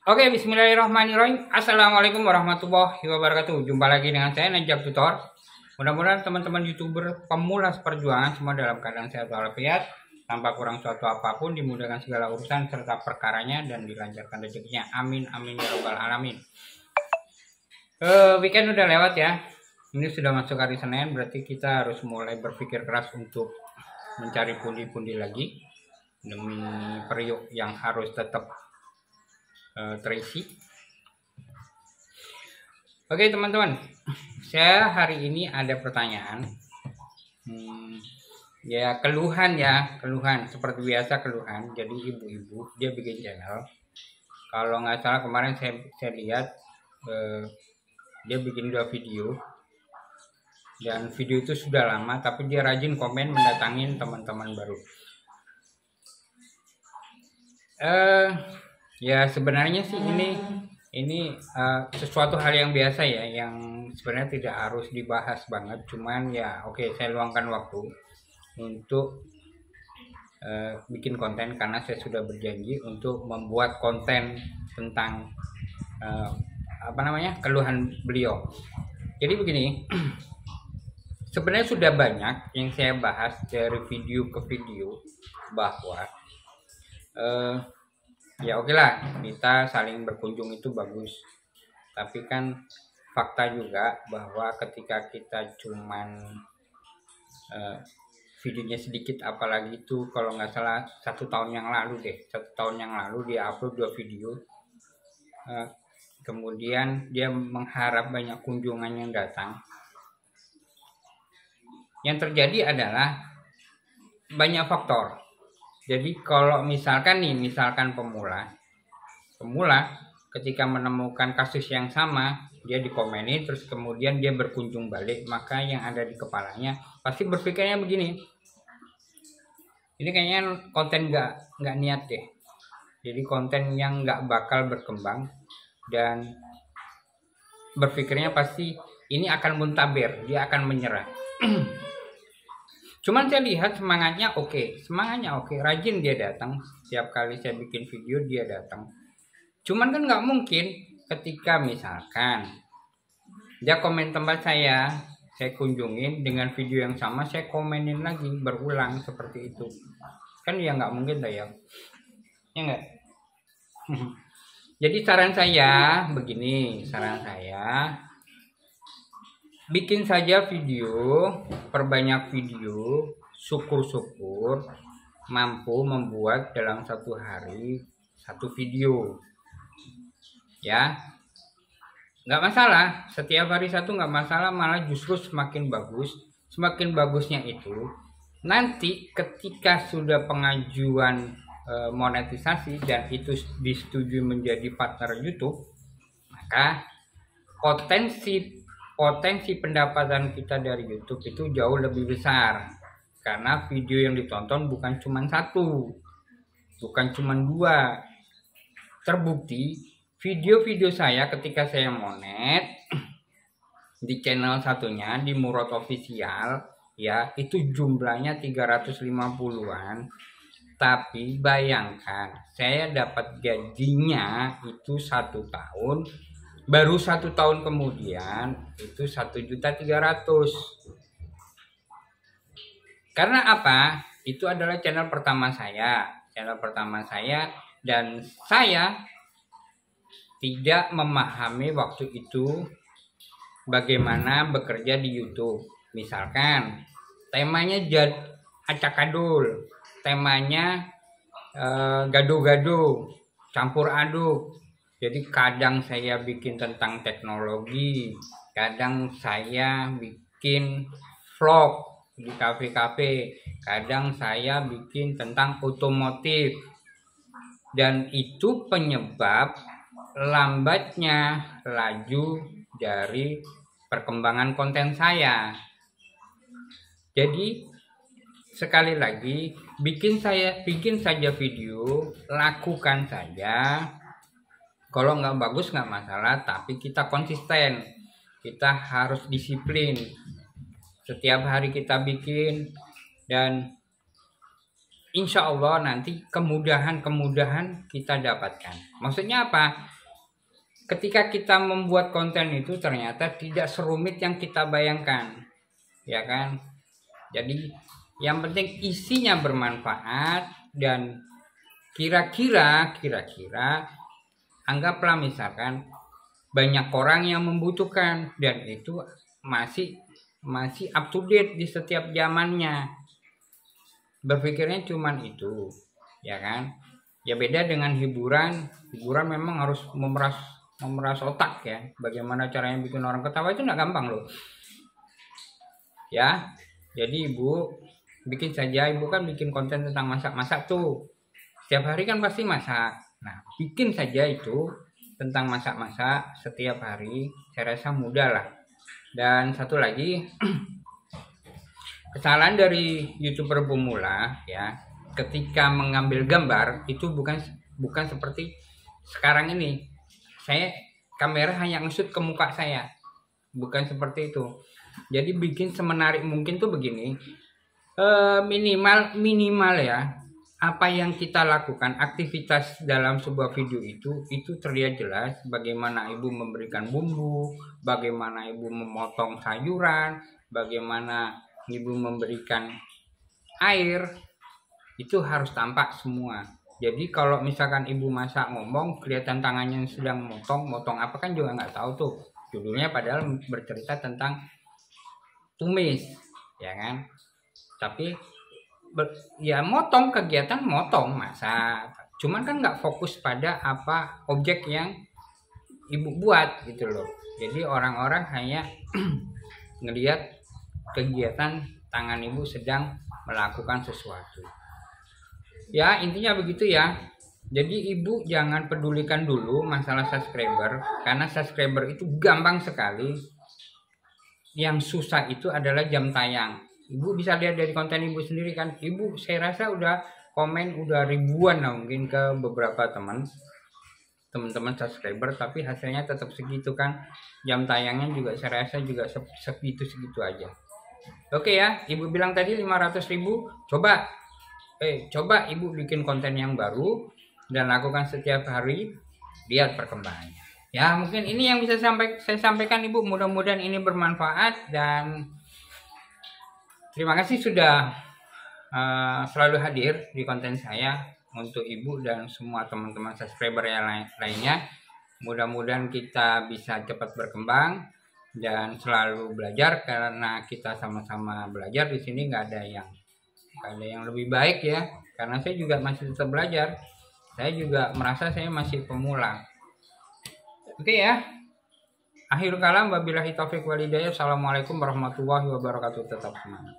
Oke, bismillahirrahmanirrahim. Assalamualaikum warahmatullahi wabarakatuh. Jumpa lagi dengan saya Najab Tutor. Mudah-mudahan teman-teman YouTuber pemula perjuangan semua dalam keadaan sehat walafiat, tanpa kurang suatu apapun, dimudahkan segala urusan serta perkaranya dan dilancarkan rezekinya. Amin amin ya robbal alamin. Weekend udah lewat ya. Ini sudah masuk hari Senin, berarti kita harus mulai berpikir keras untuk mencari pundi-pundi lagi demi periuk yang harus tetap terisi. Oke teman-teman, saya hari ini ada pertanyaan, ya keluhan seperti biasa keluhan. Jadi ibu-ibu dia bikin channel, kalau nggak salah kemarin saya lihat dia bikin 2 video, dan video itu sudah lama tapi dia rajin komen mendatangin teman-teman baru. Ya sebenarnya sih ini sesuatu hal yang biasa ya, yang sebenarnya tidak harus dibahas banget. Cuman ya oke, saya luangkan waktu untuk bikin konten karena saya sudah berjanji untuk membuat konten tentang keluhan beliau. Jadi begini, sebenarnya sudah banyak yang saya bahas dari video ke video bahwa ya oke lah, kita saling berkunjung itu bagus, tapi kan fakta juga bahwa ketika kita cuman videonya sedikit, apalagi itu kalau nggak salah 1 tahun yang lalu dia upload 2 video, kemudian dia mengharap banyak kunjungan yang datang. Yang terjadi adalah banyak faktor. Jadi kalau misalkan pemula ketika menemukan kasus yang sama, dia dikomenin terus kemudian dia berkunjung balik, maka yang ada di kepalanya pasti berpikirnya begini, ini kayaknya konten nggak niat deh. Jadi konten yang nggak bakal berkembang, dan berpikirnya pasti ini akan muntaber, dia akan menyerah. Cuman saya lihat semangatnya oke, rajin dia datang. Setiap kali saya bikin video dia datang. Cuman kan nggak mungkin ketika misalkan dia komen tempat saya kunjungin dengan video yang sama, saya komenin lagi berulang seperti itu. Kan ya nggak mungkin lah ya nggak? Jadi saran saya begini, bikin saja video, perbanyak video, syukur-syukur mampu membuat dalam 1 hari 1 video. Ya, nggak masalah, setiap hari 1 nggak masalah, malah justru semakin bagus. Semakin bagusnya itu nanti ketika sudah pengajuan monetisasi dan itu disetujui menjadi partner YouTube, maka potensi pendapatan kita dari YouTube itu jauh lebih besar, karena video yang ditonton bukan cuma 1, bukan cuma 2. Terbukti video-video saya ketika saya monet di channel satunya, di Murad Official ya, itu jumlahnya 350-an. Tapi bayangkan saya dapat gajinya itu 1 tahun, baru 1 tahun kemudian itu 1.300.000. Karena apa? Itu adalah channel pertama saya, dan saya tidak memahami waktu itu bagaimana bekerja di YouTube. Misalkan temanya acak-adul, temanya gado-gado, campur aduk. Jadi kadang saya bikin tentang teknologi, kadang saya bikin vlog di kafe-kafe, kadang saya bikin tentang otomotif. Dan itu penyebab lambatnya laju dari perkembangan konten saya. Jadi sekali lagi, bikin saja video, lakukan saja. Kalau nggak bagus nggak masalah, tapi kita konsisten, kita harus disiplin. Setiap hari kita bikin, dan insya Allah nanti kemudahan-kemudahan kita dapatkan. Maksudnya apa? Ketika kita membuat konten itu ternyata tidak serumit yang kita bayangkan, ya kan? Jadi yang penting isinya bermanfaat dan kira-kira anggaplah misalkan banyak orang yang membutuhkan dan itu masih up to date di setiap zamannya. Berpikirnya cuman itu, ya kan? Ya beda dengan hiburan memang harus memeras otak ya. Bagaimana caranya bikin orang ketawa itu nggak gampang loh. Ya, jadi ibu bikin saja, ibu kan bikin konten tentang masak-masak tuh. Setiap hari kan pasti masak. Nah, bikin saja itu tentang masak-masak setiap hari, saya rasa mudah lah. Dan satu lagi, kesalahan dari YouTuber pemula ya, ketika mengambil gambar itu bukan seperti sekarang ini. Saya kamera hanya nge-shoot ke muka saya. Bukan seperti itu. Jadi bikin semenarik mungkin tuh begini. Minimal ya, apa yang kita lakukan, aktivitas dalam sebuah video itu terlihat jelas. Bagaimana ibu memberikan bumbu, bagaimana ibu memotong sayuran, bagaimana ibu memberikan air, itu harus tampak semua. Jadi kalau misalkan ibu masak ngomong, kelihatan tangannya yang sedang motong apa kan juga nggak tahu tuh. Judulnya padahal bercerita tentang tumis, ya kan? Tapi ya motong, kegiatan motong masak, cuman kan nggak fokus pada apa objek yang ibu buat gitu loh. Jadi orang-orang hanya ngelihat kegiatan tangan ibu sedang melakukan sesuatu. Ya intinya begitu ya. Jadi ibu jangan pedulikan dulu masalah subscriber, karena subscriber itu gampang sekali. Yang susah itu adalah jam tayang. Ibu bisa lihat dari konten ibu sendiri kan. Ibu saya rasa udah komen udah ribuan lah mungkin ke beberapa teman-teman subscriber, tapi hasilnya tetap segitu kan. Jam tayangnya juga saya rasa juga segitu aja. Oke ya, ibu bilang tadi 500.000. Coba ibu bikin konten yang baru dan lakukan setiap hari, lihat perkembangannya. Ya mungkin ini yang bisa saya sampaikan ibu. Mudah-mudahan ini bermanfaat dan terima kasih sudah selalu hadir di konten saya untuk ibu dan semua teman-teman subscriber yang lainnya. Mudah-mudahan kita bisa cepat berkembang dan selalu belajar, karena kita sama-sama belajar di sini. Nggak ada yang lebih baik ya, karena saya juga masih tetap belajar. Saya juga merasa saya masih pemula. Oke ya. Akhirul kalam, wabillahi taufiq wal hidayah. Assalamualaikum warahmatullahi wabarakatuh. Tetap semangat.